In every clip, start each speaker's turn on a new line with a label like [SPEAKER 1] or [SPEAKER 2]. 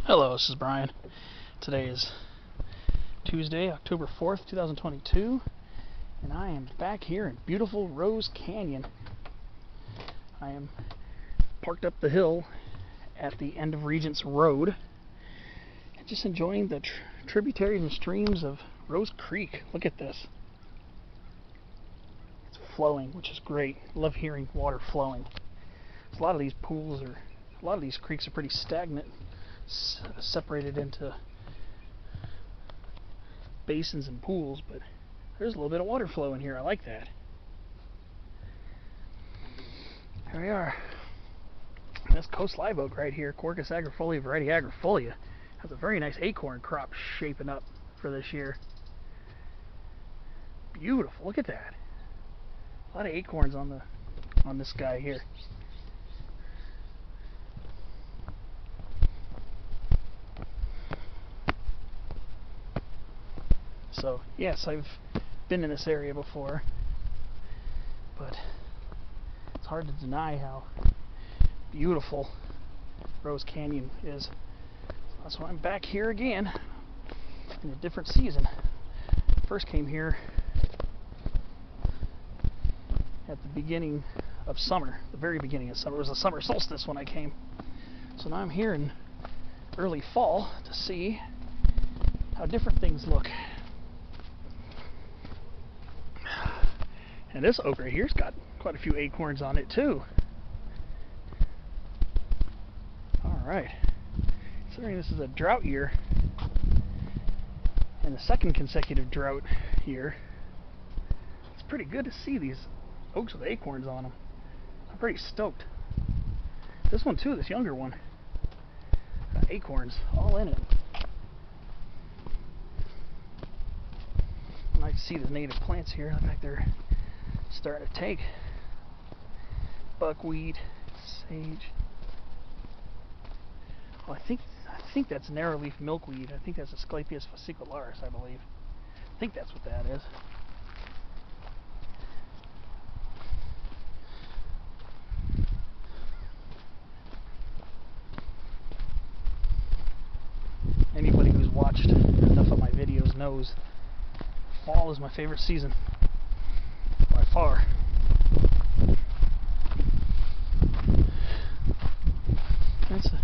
[SPEAKER 1] Hello, this is Brian. Today is Tuesday, October 4th, 2022, and I am back here in beautiful Rose Canyon. I am parked up the hill at the end of Regents Road and just enjoying the tributaries and streams of Rose Creek. Look at this. It's flowing, which is great. Love hearing water flowing. A lot of these pools are, a lot of these creeks are pretty stagnant, separated into basins and pools, but there's a little bit of water flow in here. I like that. Here we are. This Coast Live Oak right here, Quercus agrifolia variety agrifolia, has a very nice acorn crop shaping up for this year. Beautiful. Look at that. A lot of acorns on this guy here. So, yes, I've been in this area before, but it's hard to deny how beautiful Rose Canyon is. That's why I'm back here again in a different season. First came here at the beginning of summer, the very beginning of summer. It was the summer solstice when I came. So now I'm here in early fall to see how different things look. And this oak right here's got quite a few acorns on it too. Alright. Considering this is a drought year, and the second consecutive drought year, it's pretty good to see these oaks with acorns on them. I'm pretty stoked. This one too, this younger one, got acorns all in it. I can see the native plants here. Look like they're starting to take. Buckwheat, sage. Well, I think that's narrow-leaf milkweed. I think that's Asclepias fascicularis, I believe. I think that's what that is. Anybody who's watched enough of my videos knows fall is my favorite season by far. It's a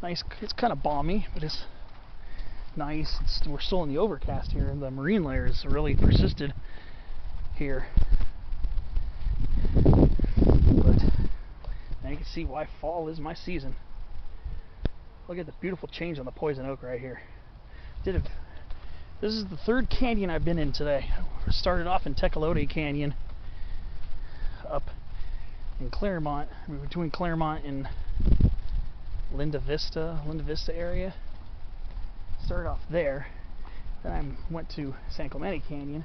[SPEAKER 1] nice, it's kind of balmy, but it's nice. We're still in the overcast here, and the marine layers really persisted here. But now you can see why fall is my season. Look at the beautiful change on the poison oak right here. This is the third canyon I've been in today. I started off in Tecolote Canyon, up in Claremont, between Claremont and Linda Vista area. Started off there, then I went to San Clemente Canyon,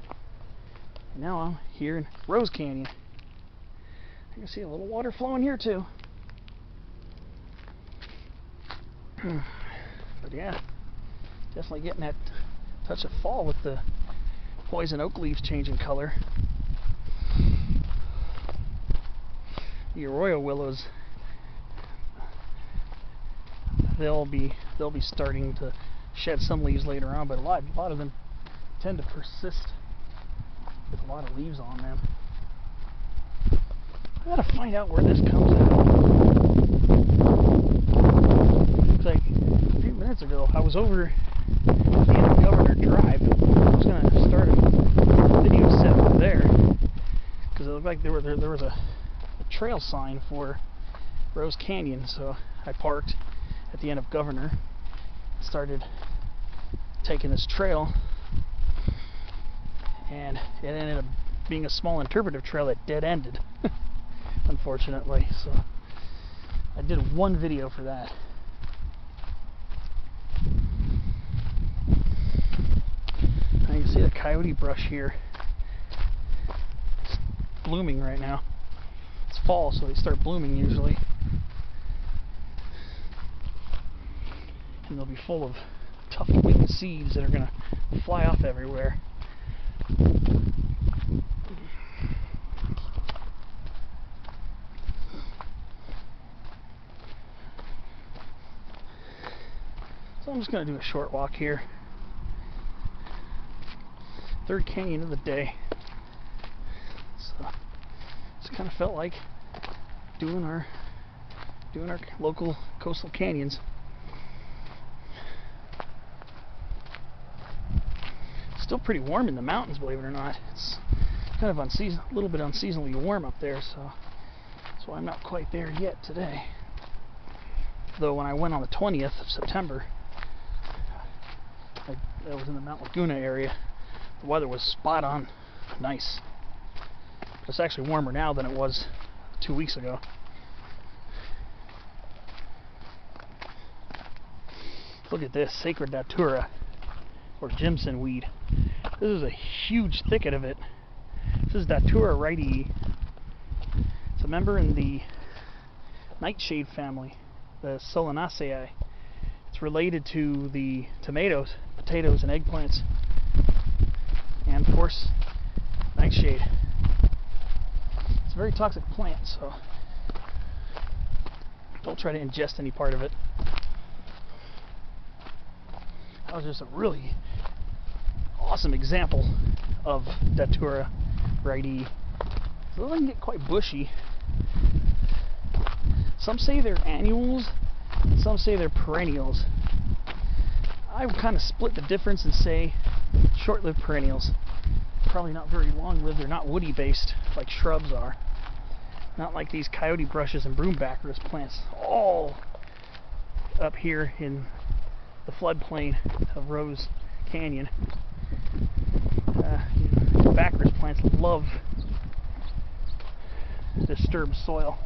[SPEAKER 1] and now I'm here in Rose Canyon. You can see a little water flowing here too. But yeah, definitely getting that touch of fall with the poison oak leaves changing color. The arroyo willows, they'll be starting to shed some leaves later on, but a lot of them tend to persist with a lot of leaves on them. I gotta find out where this comes out. Looks like a few minutes ago I was over in Governor Drive. I was going to start a video set up there because it looked like there was a trail sign for Rose Canyon, so I parked at the end of Governor, started taking this trail, and it ended up being a small interpretive trail that dead-ended, unfortunately. So I did one video for that. You can see the coyote brush here. It's blooming right now. It's fall, so they start blooming usually. And they'll be full of tough winged seeds that are going to fly off everywhere. So I'm just going to do a short walk here. Third canyon of the day. So just kind of felt like doing our local coastal canyons. Still pretty warm in the mountains, believe it or not. It's kind of a little bit unseasonably warm up there, so that's why I'm not quite there yet today. Though when I went on the 20th of September, I was in the Mount Laguna area. The weather was spot on nice. It's actually warmer now than it was 2 weeks ago. Look at this, sacred Datura, or Jimson weed. This is a huge thicket of it. This is Datura wrightii. It's a member in the Nightshade family, the Solanaceae. It's related to the tomatoes, potatoes, and eggplants. And of course, Nightshade. It's a very toxic plant, so don't try to ingest any part of it. That was just a really awesome example of Datura wrightii. So they can get quite bushy. Some say they're annuals, some say they're perennials. I would kind of split the difference and say short-lived perennials. Probably not very long-lived. They're not woody-based like shrubs are. Not like these coyote brushes and broombaccarus plants, all up here in the floodplain of Rose Canyon. Baccarus plants love disturbed soil,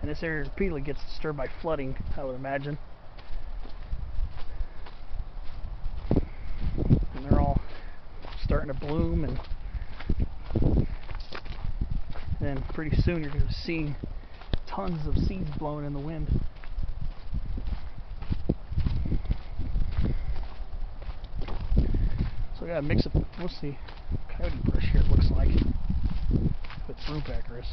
[SPEAKER 1] and this area repeatedly gets disturbed by flooding, I would imagine. And they're all starting to bloom, and then pretty soon you're going to see tons of seeds blowing in the wind. So I got a mix of mostly coyote brush here, it looks like, with broombaccarus.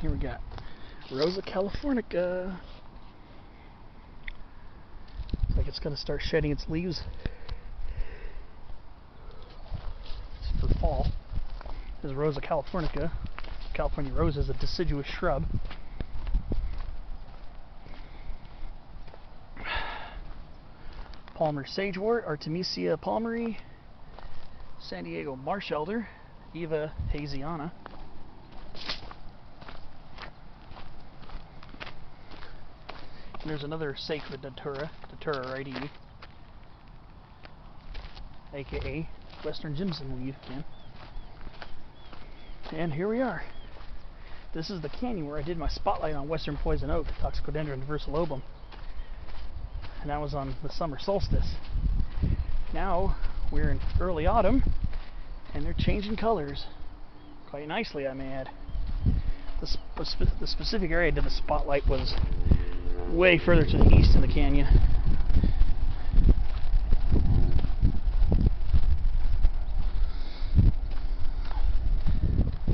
[SPEAKER 1] Here we got Rosa California. Looks like it's going to start shedding its leaves. It's for fall. This is Rosa California. California rose is a deciduous shrub. Palmer sagewort, Artemisia palmeri, San Diego marsh elder, Eva haziana. And there's another sacred Datura, Datura wrightii, aka Western Jimson weed again. And here we are. This is the canyon where I did my spotlight on Western poison oak, Toxicodendron diversilobum. And that was on the summer solstice. Now we're in early autumn, and they're changing colors quite nicely, I may add. The specific area I did the spotlight was way further to the east in the canyon.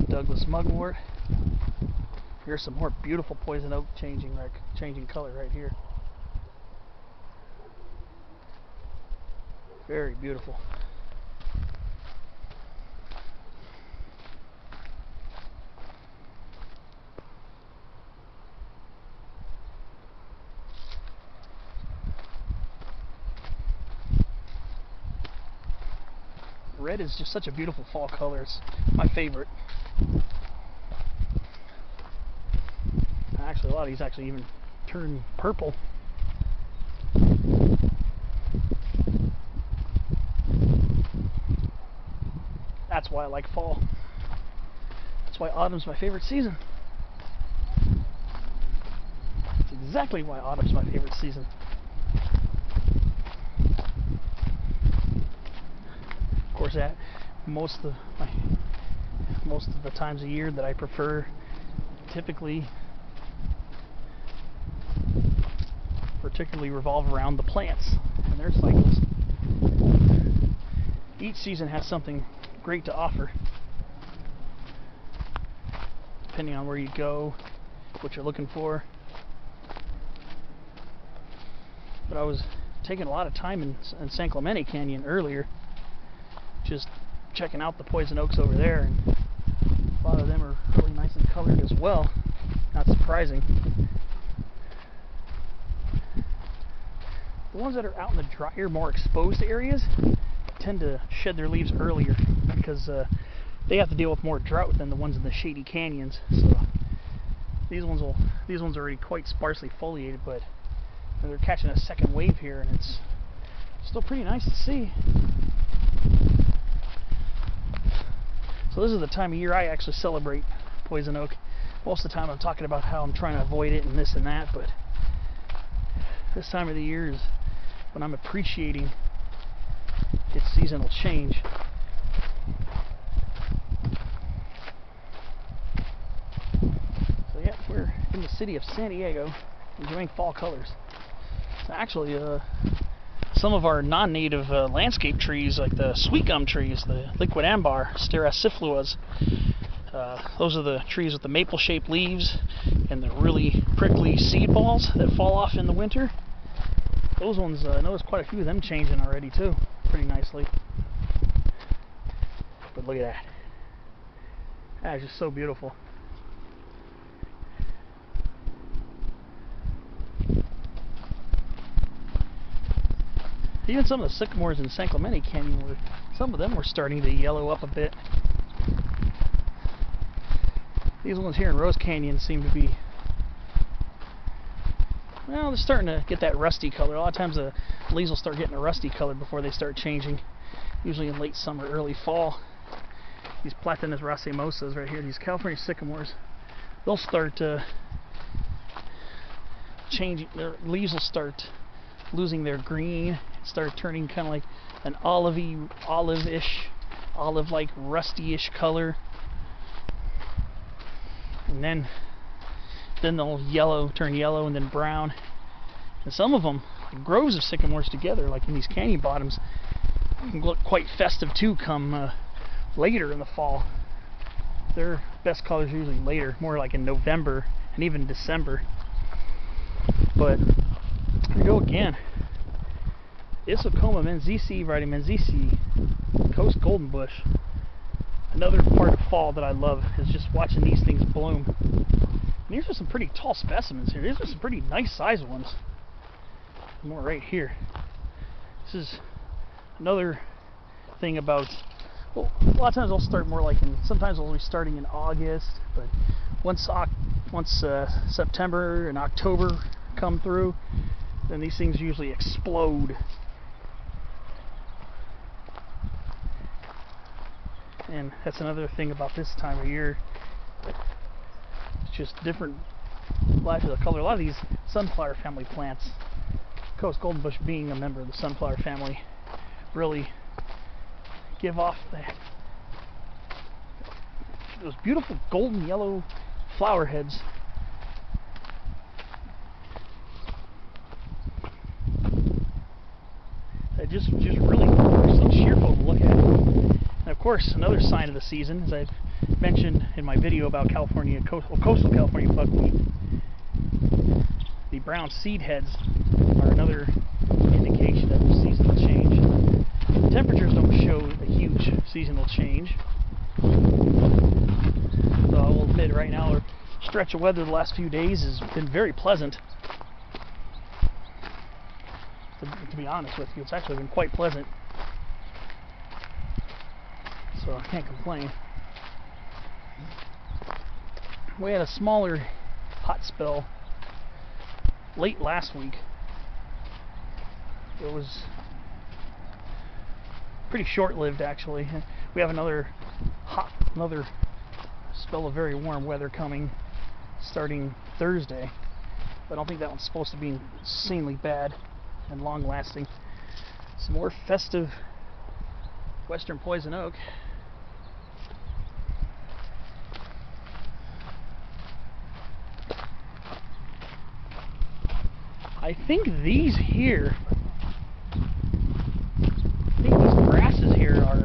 [SPEAKER 1] Douglas mugwort. Here's some more beautiful poison oak changing color right here. Very beautiful. Red is just such a beautiful fall color. It's my favorite. Actually, a lot of these actually even turn purple. That's why I like fall. That's why autumn's my favorite season. That's exactly why autumn's my favorite season. Of course, most of the times a year that I prefer typically particularly revolve around the plants and their cycles. each season has something great to offer, depending on where you go, what you're looking for. But I was taking a lot of time in San Clemente Canyon earlier, just checking out the poison oaks over there, and a lot of them are really nice and colored as well. Not surprising. The ones that are out in the drier, more exposed areas tend to shed their leaves earlier because they have to deal with more drought than the ones in the shady canyons. So these ones are already quite sparsely foliated, but they're catching a second wave here, and it's still pretty nice to see. So this is the time of year I actually celebrate poison oak. Most of the time I'm talking about how I'm trying to avoid it and this and that, but this time of the year is when I'm appreciating its seasonal change. So yeah, we're in the city of San Diego enjoying fall colors. So actually, some of our non-native landscape trees, like the sweet gum trees, the liquid ambar, Steracifluas, those are the trees with the maple-shaped leaves and the really prickly seed balls that fall off in the winter. Those ones, I noticed quite a few of them changing already too, pretty nicely. But look at that. That is just so beautiful. Even some of the sycamores in San Clemente Canyon, some of them were starting to yellow up a bit. These ones here in Rose Canyon seem to be, well, they're starting to get that rusty color. A lot of times the leaves will start getting a rusty color before they start changing, usually in late summer, early fall. These Platanus racemosas right here, these California sycamores, they'll start changing, their leaves will start losing their green, start turning kind of like an olive-ish, olive-like rusty-ish color. And then they'll turn yellow and then brown. And some of them, like groves of sycamores together, like in these canyon bottoms, can look quite festive too come later in the fall. Their best colors are usually later, more like in November and even December. But here we go again. Isocoma menziesii, menziesii, Coast Golden Bush. Another part of fall that I love is just watching these things bloom. And these are some pretty tall specimens here. These are some pretty nice sized ones. More right here. This is another thing about, well, a lot of times I'll start more like sometimes I'll be starting in August, but once September and October come through, then these things usually explode. And that's another thing about this time of year. It's just different flashes of color. A lot of these sunflower family plants, Coast Golden Bush being a member of the sunflower family, really give off those beautiful golden yellow flower heads. That just really so cheerful to look at. And of course, another sign of the season, as I've mentioned in my video about coastal California buckwheat, the brown seed heads are another indication of the seasonal change. The temperatures don't show a huge seasonal change. So I will admit right now, our stretch of weather the last few days has been very pleasant. To be honest with you, it's actually been quite pleasant. So I can't complain. We had a smaller hot spell late last week. It was pretty short-lived actually. We have another spell of very warm weather coming starting Thursday. But I don't think that one's supposed to be insanely bad and long-lasting. Some more festive western poison oak. I think these grasses here are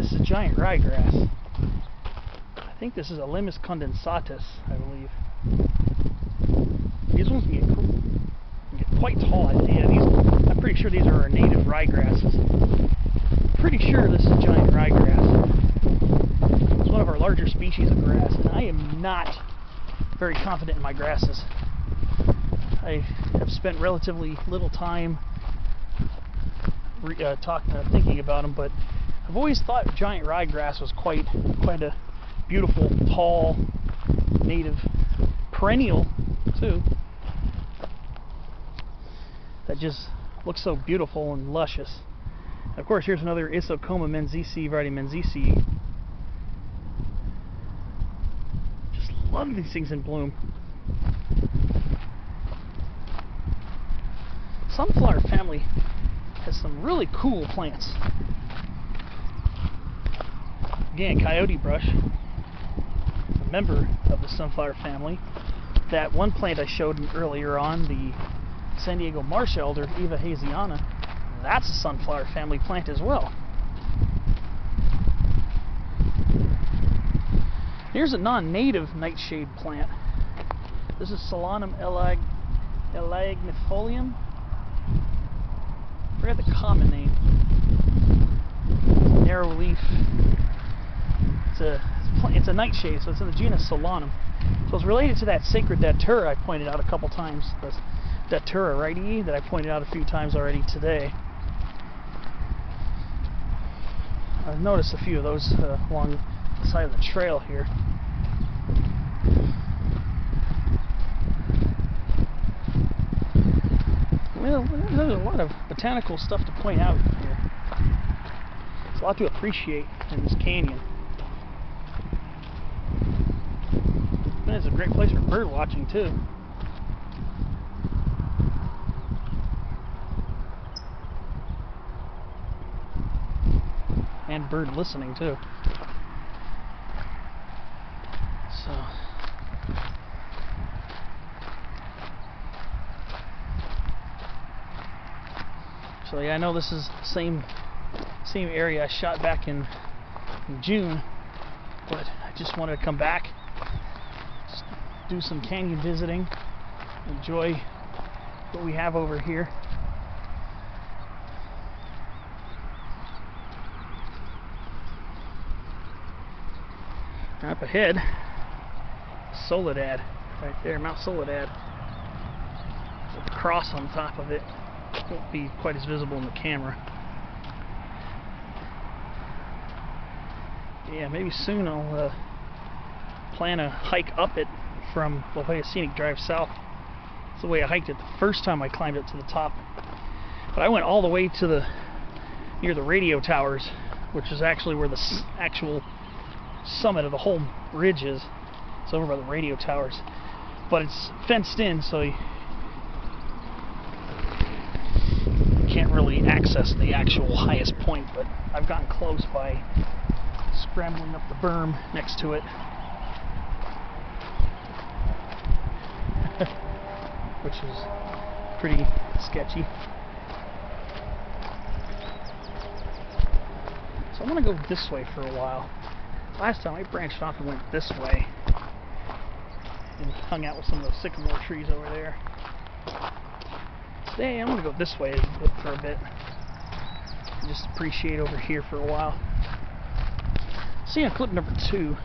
[SPEAKER 1] this is giant ryegrass. I think this is a Limus condensatus, I believe. These ones can get quite tall. Yeah, I'm pretty sure these are our native ryegrasses. Pretty sure this is giant ryegrass. It's one of our larger species of grass, and I am not very confident in my grasses. I have spent relatively little time thinking about them, but I've always thought giant ryegrass was quite a beautiful, tall, native, perennial too. That just looks so beautiful and luscious. And of course, here's another Isocoma menziesii, variety menziesii. Just love these things in bloom. Sunflower family has some really cool plants. Again, coyote brush, a member of the sunflower family. That one plant I showed earlier on, the San Diego marsh elder, Eva haziana, that's a sunflower family plant as well. Here's a non-native nightshade plant. This is Solanum elagnifolium. I forgot the common name. Narrow leaf. It's a nightshade, so it's in the genus Solanum. So it's related to that sacred Datura I pointed out a couple times. The Datura, right, that I pointed out a few times already today. I've noticed a few of those along the side of the trail here. Well, there's a lot of botanical stuff to point out here. There's a lot to appreciate in this canyon. And it's a great place for bird watching too. And bird listening too. So yeah, I know this is the same area I shot back in June, but I just wanted to come back, just do some canyon visiting, enjoy what we have over here. Up ahead, Soledad, right there, Mount Soledad, with a cross on top of it. Won't be quite as visible in the camera. Yeah, maybe soon I'll plan a hike up it from La Jolla Scenic Drive south. That's the way I hiked it the first time I climbed it to the top. But I went all the way to near the radio towers, which is actually where the actual summit of the whole ridge is. It's over by the radio towers. But it's fenced in, so you can't really access the actual highest point, but I've gotten close by scrambling up the berm next to it. Which is pretty sketchy. So I'm going to go this way for a while. Last time I branched off and went this way and hung out with some of those sycamore trees over there. Today I'm going to go this way for a bit and just appreciate over here for a while. See you on clip number 2.